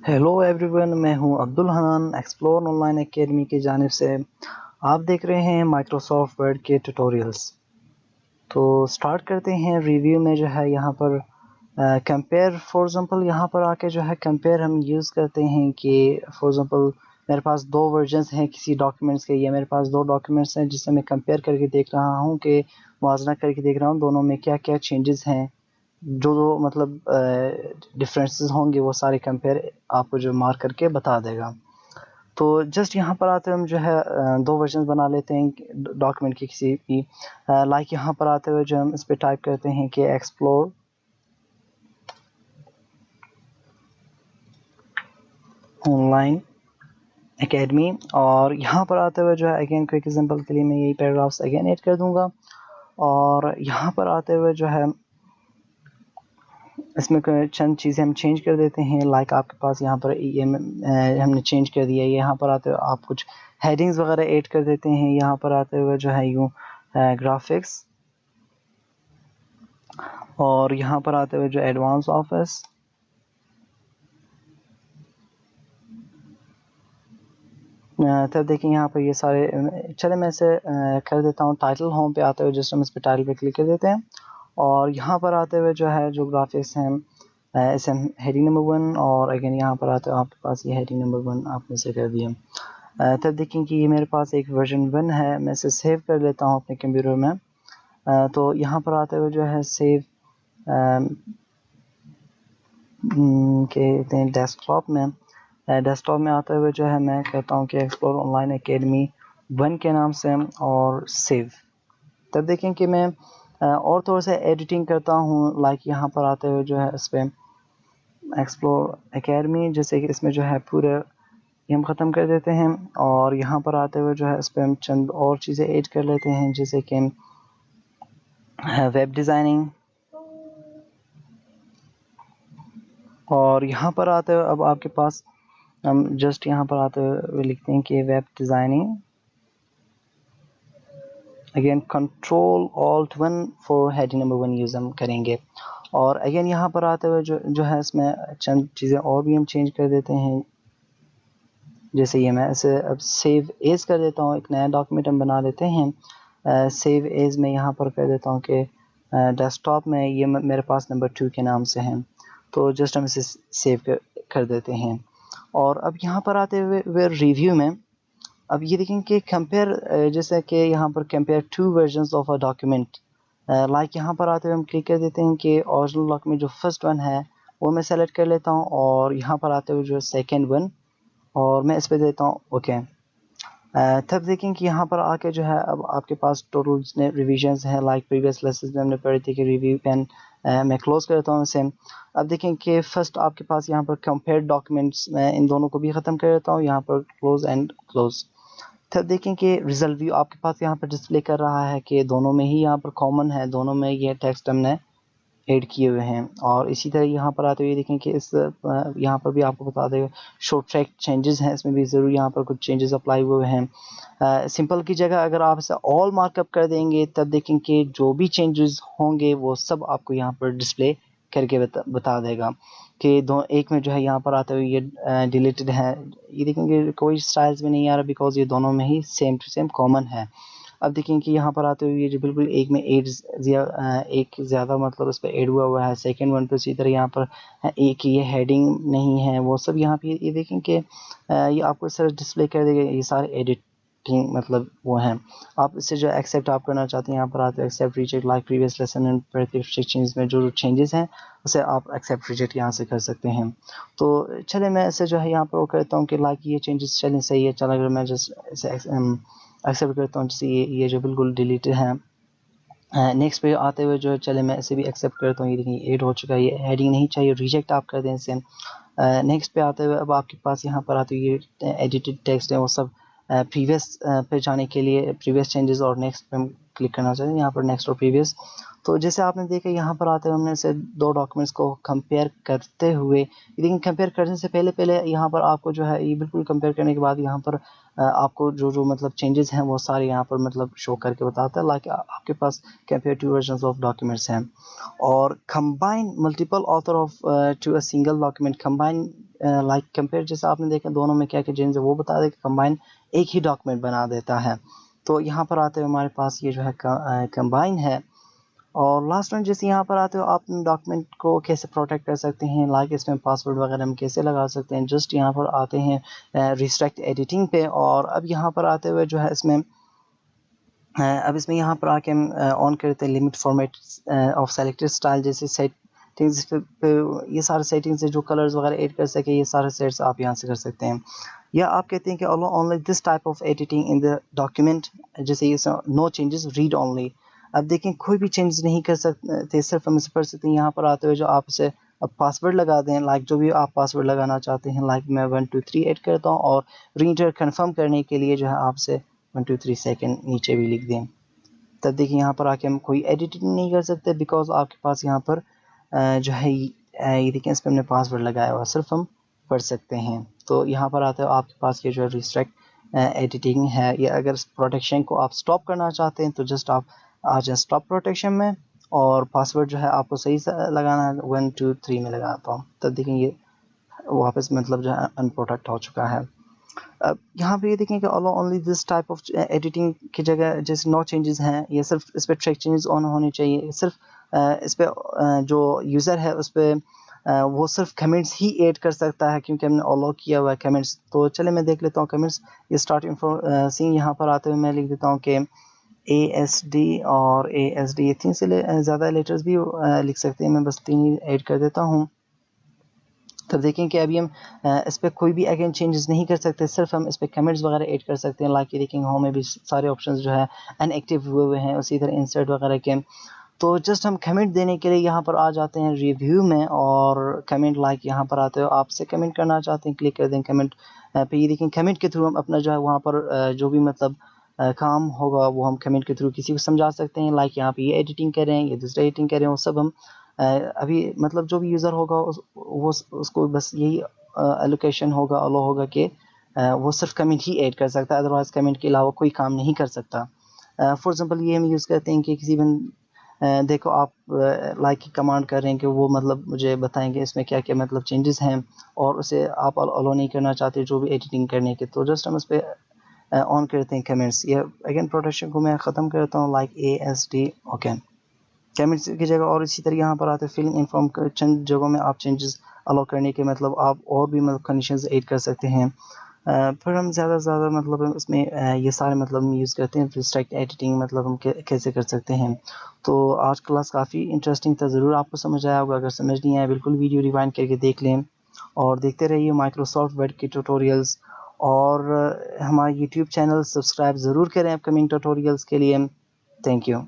Hello everyone, मैं हूं Abdul Hanan explore online academy की जानिब से। आप देख रहे हैं माइक्रोसॉफ्ट वर्ड के ट्यूटोरियल्स। तो स्टार्ट करते हैं। रिव्यू में जो है यहाँ पर कंपेयर, फॉर एग्जांपल यहाँ पर आके जो है कंपेयर हम यूज़ करते हैं कि फॉर एग्जांपल मेरे पास दो वर्जन्स हैं किसी डॉक्यूमेंट्स के, या मेरे पास दो डॉक्यूमेंट्स हैं जिससे मैं कंपेयर करके देख रहा हूँ कि मुआवजा करके देख रहा हूँ दोनों में क्या क्या चेंजेस हैं। जो मतलब डिफरेंसेस होंगे वो सारे कंपेयर आपको जो मार्क करके बता देगा। तो जस्ट यहाँ पर आते हुए हम जो है दो वर्जन बना लेते हैं डॉक्यूमेंट की किसी भी। लाइक यहाँ पर आते हुए जो हम इस पर टाइप करते हैं कि एक्सप्लोर ऑनलाइन एकेडमी, और यहाँ पर आते हुए जो है अगेन क्विक एग्जांपल के लिए मैं यही पैराग्राफ्स अगेन ऐड कर दूंगा। और यहाँ पर आते हुए जो है इसमें चंद चीज़ें हम चेंज कर देते हैं। लाइक आपके पास यहाँ पर ये हमने चेंज कर दिया। यहाँ पर आते हुए आप कुछ हेडिंग्स वगैरह ऐड कर देते हैं। यहाँ पर आते हुए जो है यूँ ग्राफिक्स, और यहाँ पर आते हुए जो एडवांस ऑफिस, तब देखिए यहाँ पर ये सारे। चले मैं इसे कर देता हूँ टाइटल होम पे आते हुए जस्ट हम इस पर टाइटल पे क्लिक कर देते हैं। और यहाँ पर आते हुए जो है जो ग्राफिक्स हैं इसे हम हेडिंग नंबर 1, और अगेन यहाँ पर आते हुए आपके पास ये हेडिंग नंबर 1 आपने से कर दिया। तब देखें कि ये मेरे पास एक वर्जन 1 है। मैं इसे सेव कर लेता हूँ अपने कंप्यूटर में। तो यहाँ पर आते हुए जो है सेव कहते हैं डेस्कटॉप में। डेस्कटॉप में आते हुए जो है मैं कहता हूँ कि एक्सप्लोर ऑनलाइन एकेडमी 1 के नाम से, और सेव। तब देखें कि मैं और थोड़ा सा एडिटिंग करता हूँ। लाइक यहाँ पर आते हुए जो है इस पर एक्सप्लोर एकेडमी, जैसे कि इसमें जो है पूरे ये हम ख़त्म कर देते हैं। और यहाँ पर आते हुए जो है इस पर हम चंद और चीज़ें ऐड कर लेते हैं, जैसे कि वेब डिज़ाइनिंग। और यहाँ पर आते हुए अब आपके पास हम जस्ट यहाँ पर आते हुए लिखते हैं कि web designing, again control alt 1 for heading number 1 use हम करेंगे। और अगेन यहाँ पर आते हुए जो है इसमें चंद चीज़ें और भी हम चेंज कर देते हैं। जैसे ये मैं इसे अब सेव एज कर देता हूँ, एक नया डॉक्यूमेंट हम बना लेते हैं। सेव एज में यहाँ पर कर देता हूँ कि डेस्कटॉप में ये मेरे पास नंबर 2 के नाम से है। तो जस्ट हम इसे सेव कर देते हैं। और अब यहाँ पर आते हुए रिव्यू में अब ये देखें कि कंपेयर, जैसे कि यहाँ पर compare 2 versions of a document. Like यहाँ पर आते हुए हम क्लिक कर देते हैं कि ओरिजिनल डॉक्यूमेंट जो फर्स्ट वन है वो मैं सेलेक्ट कर लेता हूँ, और यहाँ पर आते हुए जो सेकेंड वन, और मैं इस पर देता हूँ ओके। तब देखें कि यहाँ पर आके जो है अब आपके पास टोटल जितने रिविजन्स हैं, लाइक प्रीवियस लेसन में हमने पढ़ी थी कि रिव्यू पेन, मैं क्लोज करता हूँ इसे। अब देखें कि फर्स्ट आपके पास यहाँ पर कंपेयर डॉक्यूमेंट्स, मैं इन दोनों को भी ख़त्म कर देता हूँ, यहाँ पर क्लोज एंड क्लोज। तब देखें कि रिजल्ट व्यू आपके पास यहाँ पर डिस्प्ले कर रहा है कि दोनों में ही यहाँ पर कॉमन है, दोनों में ये टेक्स्ट हमने ऐड किए हुए हैं। और इसी तरह यहाँ पर आते हुए देखें कि इस यहाँ पर भी आपको बता दें शॉर्ट ट्रैक चेंजेस हैं, इसमें भी ज़रूर यहाँ पर कुछ चेंजेस अप्लाई हुए हैं। सिंपल की जगह अगर आप इसे ऑल मार्कअप कर देंगे तब देखें कि जो भी चेंजेस होंगे वो सब आपको यहाँ पर डिस्प्ले करके बता देगा कि दो एक में जो है यहाँ पर आते हुए ये डिलीटेड है। ये देखेंगे कोई स्टाइल्स में नहीं आ रहा बिकॉज ये दोनों में ही सेम टू सेम कॉमन है। अब देखें कि यहाँ पर आते हुए ये जो बिल्कुल एक में एक ज़्यादा मतलब उस पर ऐड हुआ है, सेकंड वन पे इसी तरह यहाँ पर एक ये हेडिंग नहीं है, वो सब यहाँ पे ये देखें कि ये आपको इस तरह डिस्प्ले कर देगा। ये सारे एडिटिंग मतलब वो हैं। आप इससे जो एक्सेप्ट आप करना चाहते हैं यहाँ पर आते हैं accept reject, like previous lesson and restrictions में जो चेंजेस हैं उसे आप एक्सेप्ट रिजेक्ट यहाँ से कर सकते हैं। तो चले मैं इसे जो है यहाँ पर वो करता हूँ कि लाइक ये चेंजेस चलें सही है। चल अगर मैं जस्ट इसे एक्सेप्ट करता हूँ, जैसे ये जो बिल्कुल डिलीटेड है। नेक्स्ट पे आते हुए जो है चले मैं इसे भी एक्सेप्ट करता हूँ। ये देखिए ऐड हो चुका है, ये हेडिंग नहीं चाहिए, रिजेक्ट आप कर दें इसे। नेक्स्ट पे आते हुए अब आपके पास यहाँ पर आते हुए ये एडिटेड टेक्स्ट है वो सब प्रीवियस पे जाने के लिए प्रीवियस चेंजेस और नेक्स्ट पे हम क्लिक करना चाहते हैं, यहाँ पर नेक्स्ट और प्रीवियस। तो जैसे आपने देखा यहाँ पर आते हुए हमने इसे दो डॉक्यूमेंट्स को कंपेयर करते हुए, लेकिन कंपेयर करने से पहले यहाँ पर आपको जो है ये बिल्कुल कंपेयर करने के बाद यहाँ पर आपको जो मतलब चेंजेस हैं वो सारे यहाँ पर मतलब शो करके बताता है, लाइक आपके पास compare two versions of documents हैं। और combine multiple author of to a single document, combine like compare जैसे आपने देखा दोनों में क्या क्या चेंज है वो बता दे कि कंबाइन एक ही डॉक्यूमेंट बना देता है। तो यहाँ पर आते हुए हमारे पास ये जो है कंबाइन है। और लास्ट वन जैसे यहाँ पर आते हो आप डॉक्यूमेंट को कैसे प्रोटेक्ट कर सकते हैं, लाइक इसमें पासवर्ड वगैरह हम कैसे लगा सकते हैं। जस्ट यहाँ पर आते हैं रिस्ट्रिक्ट एडिटिंग पे, और अब यहाँ पर आते हुए जो है इसमें अब इसमें यहाँ पर आके हम ऑन करते हैं limit format of selected style जैसे सेटिंग्स पे ये सारे सेटिंग्स है जो कलर्स वगैरह ऐड कर सके, ये सारे सेट्स आप यहाँ से कर सकते हैं। या आप कहते हैं कि allow only this type of editing in the document, जैसे ये नो चेंजेस रीड ओनली। अब देखें कोई भी चेंज नहीं कर सकते, सिर्फ हम इसे पढ़ सकते हैं। यहाँ पर आते हुए जो आप इसे अब पासवर्ड लगा दें, लाइक जो भी आप पासवर्ड लगाना चाहते हैं, लाइक मैं 1 2 3 ऐड करता हूँ, और रीडर कंफर्म करने के लिए जो है आपसे 1 2 3 सेकंड नीचे भी लिख दें। तब देखिए यहाँ पर आके हम कोई एडिटिंग नहीं कर सकते, बिकॉज आपके पास यहाँ पर जो है ये देखिए इस पर हमने पासवर्ड लगाया हुआ, सिर्फ हम पढ़ सकते हैं। तो यहाँ पर आते हो आपके पास ये जो है रिस्ट्रिक्ट एडिटिंग है। या अगर प्रोटेक्शन को आप स्टॉप करना चाहते हैं तो जस्ट आप आ जाए स्टॉप प्रोटेक्शन में, और पासवर्ड जो है आपको सही से लगाना है, 1 2 3 में लगाता हूँ। तब देखें ये वापस मतलब जो है अनप्रोटेक्ट हो चुका है। अब यहाँ पे ये देखें कि only this type of editing की जगह जैसे नो चेंजेस हैं, ये सिर्फ इस पर ट्रैक चेंजेस ऑन होने चाहिए। सिर्फ इस पे जो यूज़र है उस पर वो सिर्फ कमेंट्स ही ऐड कर सकता है, क्योंकि हमने अलाउ किया हुआ है कमेंट्स। तो चले मैं देख लेता हूँ कमेंट्स। ये स्टार्टिंग फ्रॉम सीन यहाँ पर आते हुए मैं लिख देता हूँ कि ASD और ASD, ये 3 से ज़्यादा लेटर्स भी लिख सकते हैं, मैं बस 3 ही ऐड कर देता हूँ। तब देखें कि अभी हम इस पर कोई भी अगेन चेंजेस नहीं कर सकते, सिर्फ हम इस पर कमेंट्स वगैरह ऐड कर सकते हैं। लाइक ये देखेंगे होम में भी सारे ऑप्शंस जो है अनएक्टिव हुए हुए हैं, उसी तरह इंसर्ट वगैरह के। तो जस्ट हम कमेंट देने के लिए यहाँ पर आ जाते हैं रिव्यू में, और कमेंट लाइक यहाँ पर आते हो आपसे कमेंट करना चाहते हैं, क्लिक कर दें कमेंट पे। ये देखें कमेंट के थ्रू हम अपना जो है वहाँ पर जो भी मतलब काम होगा वो हम कमेंट के थ्रू किसी को समझा सकते हैं। लाइक यहाँ पे ये एडिटिंग करें, ये दूसरा एडिटिंग करें, वो सब हम अभी मतलब जो भी यूज़र होगा वो उसको बस यही एलोकेशन होगा, अलो होगा कि वो सिर्फ कमेंट ही ऐड कर सकता है, अदरवाइज कमेंट के अलावा कोई काम नहीं कर सकता। फॉर एग्जांपल ये हम यूज़ करते हैं कि किसी देखो आप लाइक की कमांड कर रहे हैं कि वो मतलब मुझे बताएंगे इसमें क्या क्या मतलब चेंजेस हैं, और उसे आप अलो नहीं करना चाहते जो भी एडिटिंग करने के, तो जस्ट हम उस पर ऑन करते हैं कमेंट्स। ये अगेन प्रोटेक्शन को मैं ख़त्म करता हूँ लाइक ASD ओके कमेंट्स की जगह। और इसी तरह यहाँ पर आते हैं फिलिंग इन्फॉर्म चंद जगहों में आप चेंजेस अलाउ करने के मतलब आप और भी मतलब कंडीशंस ऐड कर सकते हैं। फिर हम ज़्यादा से ज़्यादा मतलब इसमें ये सारे मतलब हम यूज़ करते हैं रिस्ट्रिक्ट एडिटिंग, मतलब हम कैसे कर सकते हैं। तो आज क्लास काफ़ी इंटरेस्टिंग था, ज़रूर आपको समझ आया होगा। अगर समझ नहीं आया बिल्कुल वीडियो रिवाइंड करके देख लें, और देखते रहिए माइक्रोसॉफ्ट वर्ड के ट्यूटोरियल्स, और हमारा यूट्यूब चैनल सब्सक्राइब ज़रूर करें अपकमिंग ट्यूटोरियल्स के लिए। Thank you.